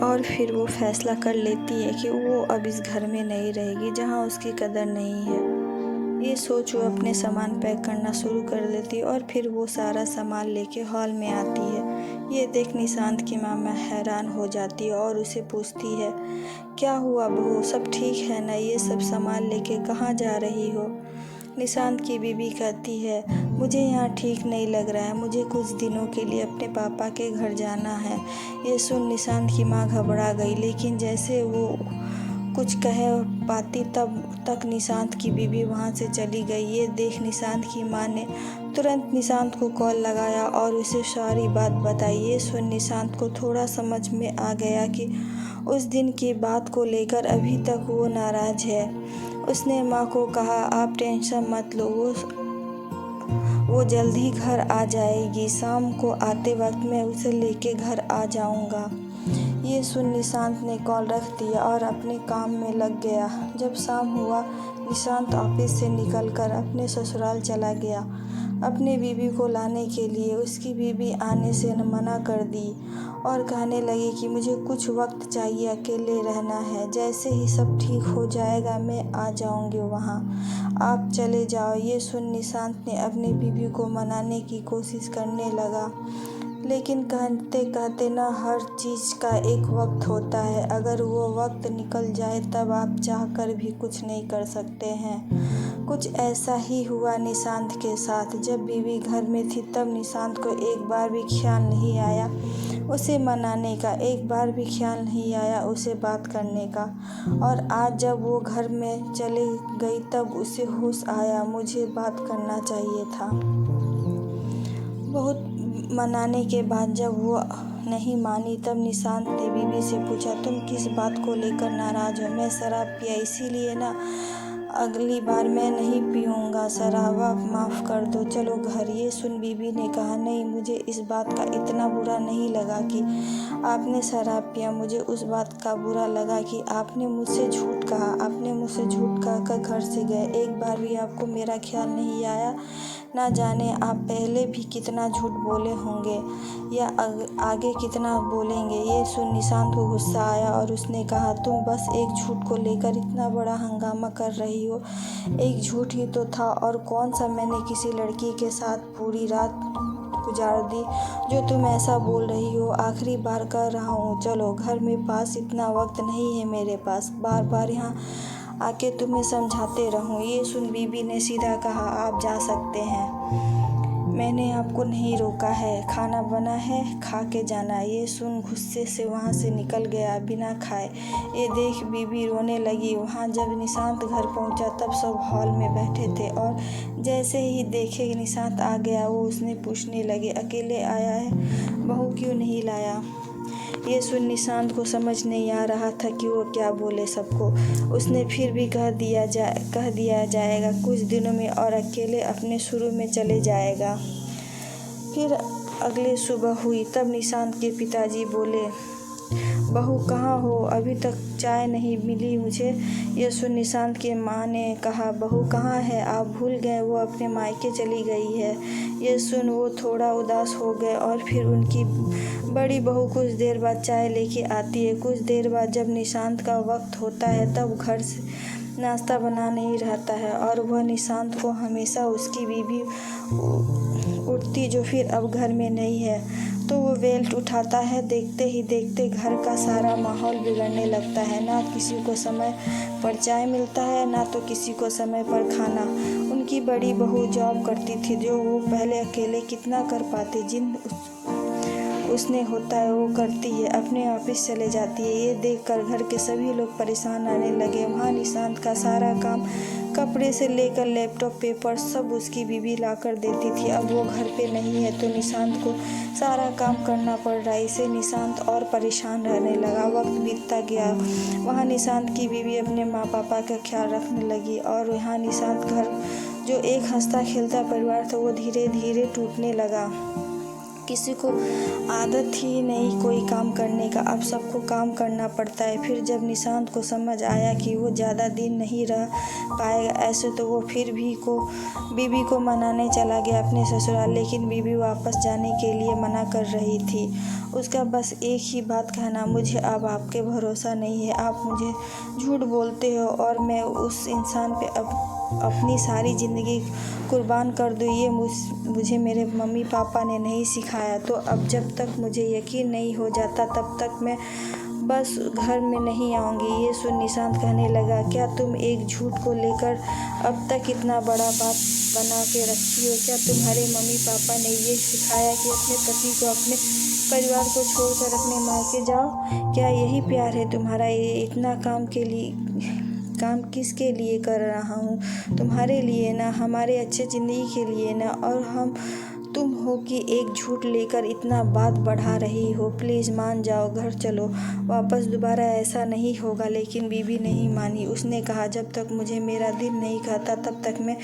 और फिर वो फैसला कर लेती है कि वो अब इस घर में नहीं रहेगी जहाँ उसकी कदर नहीं है। ये सोच वो अपने सामान पैक करना शुरू कर देती है और फिर वो सारा सामान लेके हॉल में आती है। ये देख निशांत की मामा हैरान हो जाती है और उसे पूछती है, क्या हुआ बहू, सब ठीक है ना? ये सब सामान लेके कहाँ जा रही हो? निशांत की बीवी कहती है, मुझे यहाँ ठीक नहीं लग रहा है, मुझे कुछ दिनों के लिए अपने पापा के घर जाना है। ये सुन निशांत की माँ घबरा गई, लेकिन जैसे वो कुछ कह पाती तब तक निशांत की बीवी वहाँ से चली गई। ये देख निशांत की माँ ने तुरंत निशांत को कॉल लगाया और उसे सारी बात बताई। ये सुन निशांत को थोड़ा समझ में आ गया कि उस दिन की बात को लेकर अभी तक वो नाराज़ है। उसने माँ को कहा, आप टेंशन मत लो, वो जल्द ही घर आ जाएगी। शाम को आते वक्त मैं उसे लेके घर आ जाऊंगा। ये सुन निशांत ने कॉल रख दिया और अपने काम में लग गया। जब शाम हुआ, निशांत ऑफिस से निकलकर अपने ससुराल चला गया अपने बीवी को लाने के लिए। उसकी बीवी आने से मना कर दी और कहने लगी कि मुझे कुछ वक्त चाहिए, अकेले रहना है। जैसे ही सब ठीक हो जाएगा मैं आ जाऊंगी वहाँ, आप चले जाओ। ये सुन निशांत ने अपनी बीवी को मनाने की कोशिश करने लगा, लेकिन कहते कहते ना हर चीज़ का एक वक्त होता है। अगर वो वक्त निकल जाए तब आप चाह कर भी कुछ नहीं कर सकते हैं। कुछ ऐसा ही हुआ निशांत के साथ। जब बीवी घर में थी तब निशांत को एक बार भी ख्याल नहीं आया उसे मनाने का, एक बार भी ख्याल नहीं आया उसे बात करने का। और आज जब वो घर में चली गई तब उसे होश आया, मुझे बात करना चाहिए था। बहुत मनाने के बाद जब वो नहीं मानी तब निशांत ने बीवी से पूछा, तुम किस बात को लेकर नाराज़ हो? मैं शराब पिया इसीलिए ना? अगली बार मैं नहीं पीऊँगा शराब, आप माफ़ कर दो, चलो घर। ये सुन बीवी ने कहा, नहीं, मुझे इस बात का इतना बुरा नहीं लगा कि आपने शराब पिया, मुझे उस बात का बुरा लगा कि आपने मुझसे झूठ कहा। आपने मुझसे झूठ कहकर घर से गए, एक बार भी आपको मेरा ख्याल नहीं आया। ना जाने आप पहले भी कितना झूठ बोले होंगे या आगे कितना बोलेंगे। ये सुन निशांत को गुस्सा आया और उसने कहा, तुम बस एक झूठ को लेकर इतना बड़ा हंगामा कर रही हो। एक झूठ ही तो था, और कौन सा? मैंने किसी लड़की के साथ पूरी रात गुजार दी जो तुम ऐसा बोल रही हो। आखिरी बार कह रहा हूँ, चलो घर में पास इतना वक्त नहीं है मेरे पास, बार बार यहाँ आके तुम्हें समझाते रहूं। ये सुन बीबी ने सीधा कहा, आप जा सकते हैं, मैंने आपको नहीं रोका है, खाना बना है, खा के जाना। ये सुन गुस्से से वहाँ से निकल गया बिना खाए। ये देख बीबी रोने लगी। वहाँ जब निशांत घर पहुँचा तब सब हॉल में बैठे थे और जैसे ही देखे निशांत आ गया वो उसने पूछने लगे, अकेले आया है, बहू क्यों नहीं लाया? ये सुन निशांत को समझ नहीं आ रहा था कि वो क्या बोले सबको। उसने फिर भी कह दिया जाएगा कुछ दिनों में और अकेले अपने शुरू में चले जाएगा। फिर अगले सुबह हुई तब निशांत के पिताजी बोले, बहू कहाँ हो? अभी तक चाय नहीं मिली मुझे। यह सुन निशांत की माँ ने कहा, बहू कहाँ है? आप भूल गए, वो अपने मायके चली गई है। यह सुन वो थोड़ा उदास हो गए और फिर उनकी बड़ी बहू कुछ देर बाद चाय लेके आती है। कुछ देर बाद जब निशांत का वक्त होता है तब घर से नाश्ता बना नहीं रहता है और वह निशांत को हमेशा उसकी बीवी उठती जो फिर अब घर में नहीं है तो वो बेल्ट उठाता है। देखते ही देखते घर का सारा माहौल बिगड़ने लगता है। ना किसी को समय पर चाय मिलता है, ना तो किसी को समय पर खाना। उनकी बड़ी बहू जॉब करती थी जो वो पहले अकेले कितना कर पाती, जिन उसने होता है वो करती है, अपने ऑफिस चले जाती है। ये देखकर घर के सभी लोग परेशान आने लगे। वहाँ निशांत का सारा काम, कपड़े से लेकर लैपटॉप, पेपर सब उसकी बीवी ला कर देती थी। अब वो घर पे नहीं है तो निशांत को सारा काम करना पड़ रहा है। इससे निशांत और परेशान रहने लगा। वक्त बीतता गया। वहाँ निशांत की बीवी अपने माँ पापा का ख्याल रखने लगी और यहाँ निशांत घर जो एक हंसता खेलता परिवार था वो धीरे धीरे टूटने लगा। किसी को आदत ही नहीं कोई काम करने का, अब सबको काम करना पड़ता है। फिर जब निशांत को समझ आया कि वो ज़्यादा दिन नहीं रह पाएगा ऐसे, तो वो फिर भी बीबी को मनाने चला गया अपने ससुराल। लेकिन बीबी वापस जाने के लिए मना कर रही थी। उसका बस एक ही बात कहना, मुझे अब आपके भरोसा नहीं है, आप मुझे झूठ बोलते हो और मैं उस इंसान पे अपनी सारी ज़िंदगी कुर्बान कर दूँ, ये मुझे मेरे मम्मी पापा ने नहीं सिखाया। तो अब जब तक मुझे यकीन नहीं हो जाता तब तक मैं बस घर में नहीं आऊँगी। ये सुन निशांत कहने लगा, क्या तुम एक झूठ को लेकर अब तक इतना बड़ा बात बना के रखती हो? क्या तुम्हारे मम्मी पापा ने ये सिखाया कि अपने पति को, अपने परिवार को छोड़कर अपने मायके जाओ? क्या यही प्यार है तुम्हारा? ये इतना काम किसके लिए कर रहा हूँ? तुम्हारे लिए ना, हमारे अच्छे ज़िंदगी के लिए ना। और तुम हो कि एक झूठ लेकर इतना बात बढ़ा रही हो। प्लीज़ मान जाओ, घर चलो वापस, दोबारा ऐसा नहीं होगा। लेकिन बीबी नहीं मानी। उसने कहा, जब तक मुझे मेरा दिल नहीं कहता तब तक मैं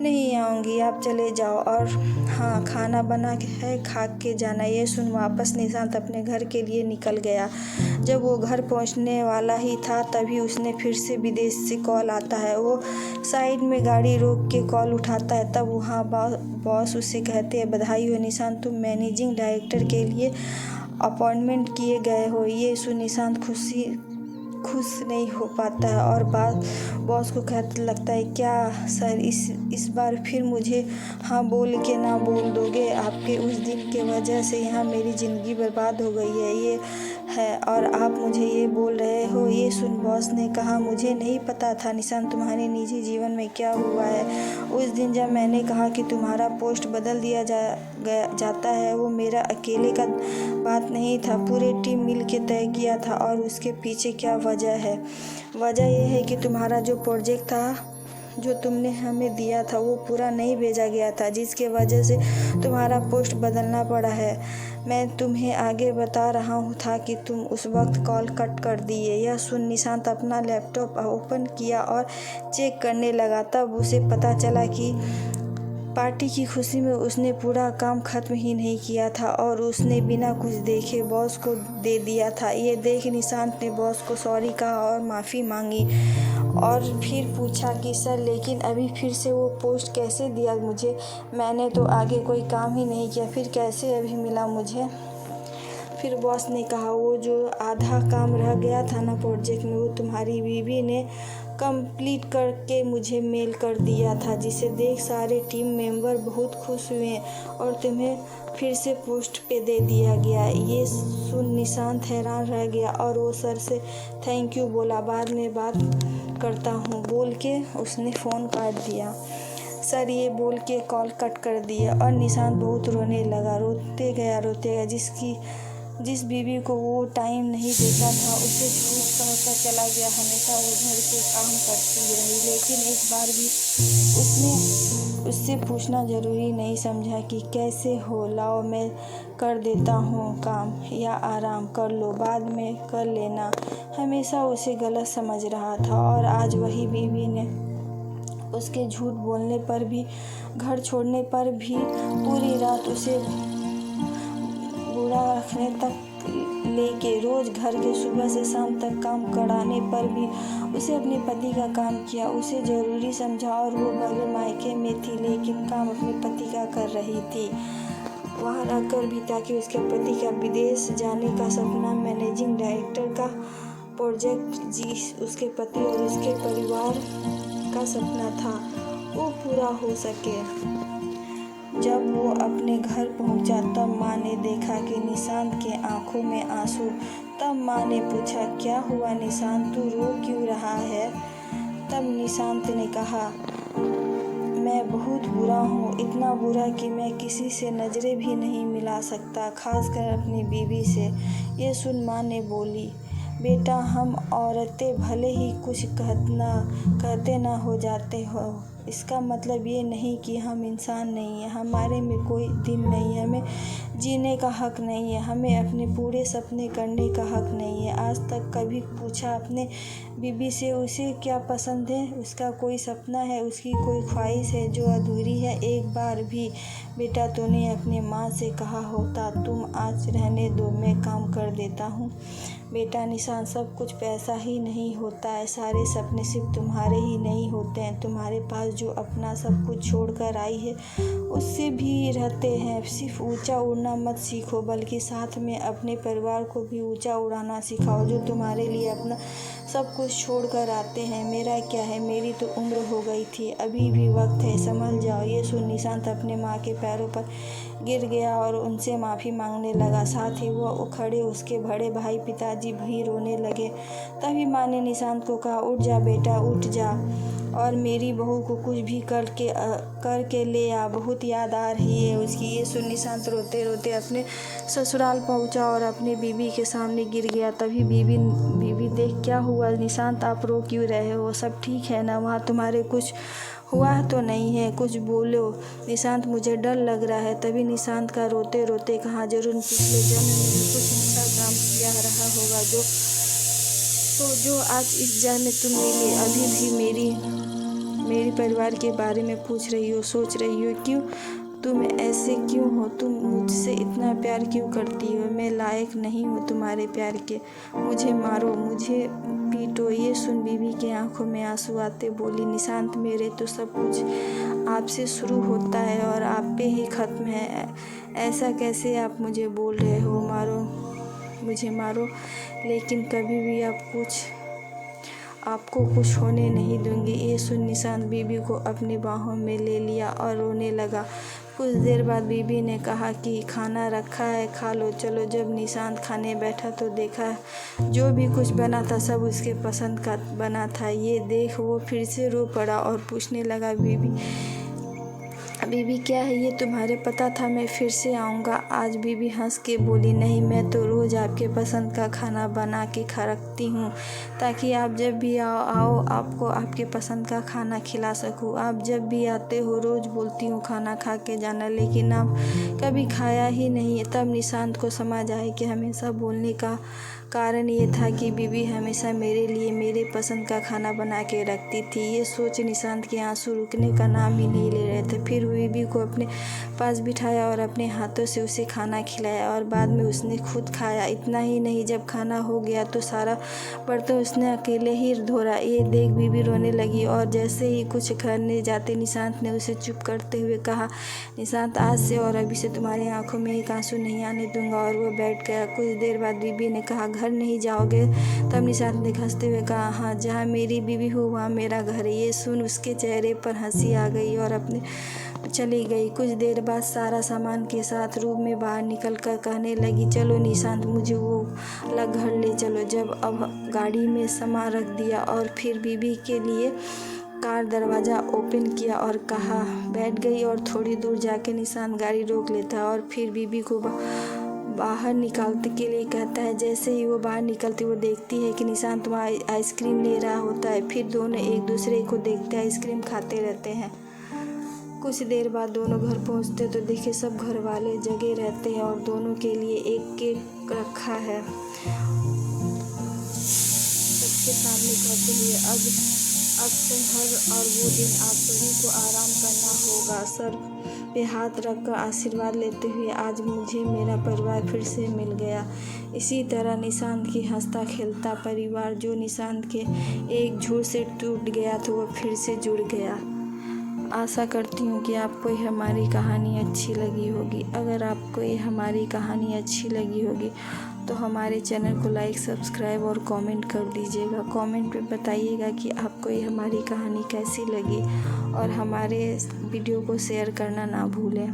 नहीं आऊँगी, आप चले जाओ। और हाँ, खाना बना है, खा के जाना। ये सुन वापस निशांत अपने घर के लिए निकल गया। जब वो घर पहुंचने वाला ही था तभी उसने फिर से विदेश से कॉल आता है। वो साइड में गाड़ी रोक के कॉल उठाता है। तब वहाँ बॉस उसे कहते हैं, बधाई हो निशांत, तुम मैनेजिंग डायरेक्टर के लिए अपॉइंटमेंट किए गए हो। ये सुन निशांत खुश नहीं हो पाता है और बॉस को कहने लगता है, क्या सर इस बार फिर मुझे हाँ बोल के ना बोल दोगे? आपके उस दिन के वजह से यहाँ मेरी ज़िंदगी बर्बाद हो गई है ये है और आप मुझे ये बोल रहे हो? ये सुन बॉस ने कहा, मुझे नहीं पता था निशांत तुम्हारे निजी जीवन में क्या हुआ है। उस दिन जब मैंने कहा कि तुम्हारा पोस्ट बदल दिया जाता है, वो मेरा अकेले का बात नहीं था, पूरी टीम मिल के तय किया था। और उसके पीछे क्या वजह है? वजह यह है कि तुम्हारा जो प्रोजेक्ट था, जो तुमने हमें दिया था, वो पूरा नहीं भेजा गया था, जिसके वजह से तुम्हारा पोस्ट बदलना पड़ा है। मैं तुम्हें आगे बता रहा हूँ था कि तुम उस वक्त कॉल कट कर दिए। यह सुन निशांत अपना लैपटॉप ओपन किया और चेक करने लगा। तब उसे पता चला कि पार्टी की खुशी में उसने पूरा काम खत्म ही नहीं किया था और उसने बिना कुछ देखे बॉस को दे दिया था। ये देख निशांत ने बॉस को सॉरी कहा और माफ़ी मांगी और फिर पूछा कि सर, लेकिन अभी फिर से वो पोस्ट कैसे दिया मुझे? मैंने तो आगे कोई काम ही नहीं किया, फिर कैसे अभी मिला मुझे? फिर बॉस ने कहा, वो जो आधा काम रह गया था ना प्रोजेक्ट में, वो तुम्हारी बीवी ने कंप्लीट करके मुझे मेल कर दिया था, जिसे देख सारे टीम मेंबर बहुत खुश हुए और तुम्हें फिर से पोस्ट पे दे दिया गया। ये सुन निशांत हैरान रह गया और वो सर से थैंक यू बोला, बाद में बात करता हूँ बोल के उसने फ़ोन काट दिया। सर ये बोल के कॉल कट कर दिया और निशांत बहुत रोने लगा। रोते गया जिस बीवी को वो टाइम नहीं देता था उसे झूठ कहकर चला गया। हमेशा वो घर के काम करती रही, लेकिन एक बार भी उसने उससे पूछना ज़रूरी नहीं समझा कि कैसे हो, लाओ मैं कर देता हूँ काम, या आराम कर लो बाद में कर लेना। हमेशा उसे गलत समझ रहा था और आज वही बीवी ने उसके झूठ बोलने पर भी, घर छोड़ने पर भी, पूरी रात उसे बुरा रखने तक लेके रोज़ घर के सुबह से शाम तक काम कराने पर भी उसे अपने पति का काम किया, उसे ज़रूरी समझा और वो भले मायके में थी लेकिन काम अपने पति का कर रही थी वहाँ रहकर भी, ताकि उसके पति का विदेश जाने का सपना, मैनेजिंग डायरेक्टर का प्रोजेक्ट उसके पति और उसके परिवार का सपना था, वो पूरा हो सके। जब वो अपने घर पहुंचा तब माँ ने देखा कि निशांत के आंखों में आंसू। तब माँ ने पूछा, क्या हुआ निशांत, तू रो क्यों रहा है? तब निशांत ने कहा, मैं बहुत बुरा हूँ, इतना बुरा कि मैं किसी से नज़रें भी नहीं मिला सकता, खासकर अपनी बीवी से। ये सुन माँ ने बोली, बेटा हम औरतें भले ही कुछ कहते ना हो जाते हो, इसका मतलब ये नहीं कि हम इंसान नहीं हैं, हमारे में कोई दिन नहीं है, हमें जीने का हक नहीं है, हमें अपने पूरे सपने करने का हक नहीं है। आज तक कभी पूछा अपने बीबी से उसे क्या पसंद है, उसका कोई सपना है, उसकी कोई ख्वाहिश है जो अधूरी है? एक बार भी बेटा तूने अपनी माँ से कहा होता तुम आज रहने दो, मैं काम कर देता हूँ? बेटा निशान, सब कुछ पैसा ही नहीं होता है, सारे सपने सिर्फ तुम्हारे ही नहीं होते हैं। तुम्हारे पास जो अपना सब कुछ छोड़कर आई है उससे भी रहते हैं। सिर्फ ऊंचा उड़ना मत सीखो, बल्कि साथ में अपने परिवार को भी ऊंचा उड़ाना सिखाओ, जो तुम्हारे लिए अपना सब कुछ छोड़कर आते हैं। मेरा क्या है, मेरी तो उम्र हो गई थी, अभी भी वक्त है, संभल जाओ। ये सुन निशांत अपने माँ के पैरों पर गिर गया और उनसे माफ़ी मांगने लगा। साथ ही वो खड़े उसके बड़े भाई पिताजी भी रोने लगे। तभी माँ ने निशांत को कहा, उठ जा बेटा, उठ जा और मेरी बहू को कुछ भी करके ले आ, बहुत याद आ रही है उसकी। ये सुन निशांत रोते रोते अपने ससुराल पहुंचा और अपने बीबी के सामने गिर गया। तभी बीबी देख, क्या हुआ निशांत, आप रो क्यों रहे हो, सब ठीक है ना, वहाँ तुम्हारे कुछ हुआ तो नहीं है, कुछ बोलो। निशांत, मुझे डर लग रहा है। तभी निशांत का रोते रोते कहा, जरूर पिछले जन्म में कुछ ऐसा काम किया रहा होगा जो आज इस जन्म में तुम मिले। अभी भी मेरी परिवार के बारे में पूछ रही हो, सोच रही हो, क्यों तुम ऐसे क्यों हो, तुम मुझसे इतना प्यार क्यों करती हो? मैं लायक नहीं हूँ तुम्हारे प्यार के, मुझे मारो, मुझे पीटो। ये सुन बीबी के आंखों में आंसू आते बोली, निशांत, मेरे तो सब कुछ आपसे शुरू होता है और आप पे ही ख़त्म है। ऐसा कैसे आप मुझे बोल रहे हो, मारो, मुझे मारो, लेकिन कभी भी आपको कुछ होने नहीं दूंगी। ये सुन निशांत बीबी को अपनी बाहों में ले लिया और रोने लगा। कुछ देर बाद बीबी ने कहा कि खाना रखा है, खा लो चलो। जब निशांत खाने बैठा तो देखा जो भी कुछ बना था सब उसके पसंद का बना था। ये देख वो फिर से रो पड़ा और पूछने लगा, बीबी क्या है ये, तुम्हारे पता था मैं फिर से आऊँगा? आज बीबी हंस के बोली, नहीं, मैं तो रोज़ आपके पसंद का खाना बना के रखती हूँ ताकि आप जब भी आओ आपको आपके पसंद का खाना खिला सकूँ। आप जब भी आते हो रोज़ बोलती हूँ खाना खा के जाना, लेकिन आप कभी खाया ही नहीं। तब निशांत को समझ आया कि हमेशा बोलने का कारण ये था कि बीबी हमेशा मेरे लिए मेरे पसंद का खाना बना के रखती थी। ये सोच निशांत के आंसू रुकने का नाम ही नहीं ले रहे थे। फिर बीबी को अपने पास बिठाया और अपने हाथों से उसे खाना खिलाया और बाद में उसने खुद खाया। इतना ही नहीं, जब खाना हो गया तो सारा बर्तन उसने अकेले ही धोया। ये देख बीबी रोने लगी और जैसे ही कुछ करने जाते निशांत ने उसे चुप करते हुए कहा, निशांत, आज से और अभी से तुम्हारी आंखों में एक आंसू नहीं आने दूंगा। और वो बैठ गया। कुछ देर बाद बीबी ने कहा, घर नहीं जाओगे? तब निशांत ने हंसते हुए कहा, हाँ, जहाँ मेरी बीवी हो वहाँ मेरा घर है। ये सुन उसके चेहरे पर हंसी आ गई और अपने चली गई। कुछ देर बाद सारा सामान के साथ रूम में बाहर निकल कर कहने लगी, चलो निशांत, मुझे वो अलग घर ले चलो। जब अब गाड़ी में सामान रख दिया और फिर बीबी के लिए कार दरवाज़ा ओपन किया और कहा, बैठ गई। और थोड़ी दूर जाके निशांत गाड़ी रोक लेता है और फिर बीबी को बाहर निकालने के लिए कहता है। जैसे ही वो बाहर निकलती वो देखती है कि निशांत वहाँ आइसक्रीम ले रहा होता है। फिर दोनों एक दूसरे को देखते आइसक्रीम खाते रहते हैं। कुछ देर बाद दोनों घर पहुंचते तो देखे सब घर वाले जगे रहते हैं और दोनों के लिए एक केक रखा है। सबके सामने कहते हुए, अब शहर और वो दिन आप सभी को आराम करना होगा। सर पे हाथ रखकर आशीर्वाद लेते हुए, आज मुझे मेरा परिवार फिर से मिल गया। इसी तरह निशांत की हंसता खेलता परिवार जो निशांत के एक झूठ से टूट गया तो वो फिर से जुड़ गया। आशा करती हूँ कि आपको ये हमारी कहानी अच्छी लगी होगी। अगर आपको ये हमारी कहानी अच्छी लगी होगी तो हमारे चैनल को लाइक, सब्सक्राइब और कमेंट कर दीजिएगा। कमेंट में बताइएगा कि आपको ये हमारी कहानी कैसी लगी और हमारे वीडियो को शेयर करना ना भूलें।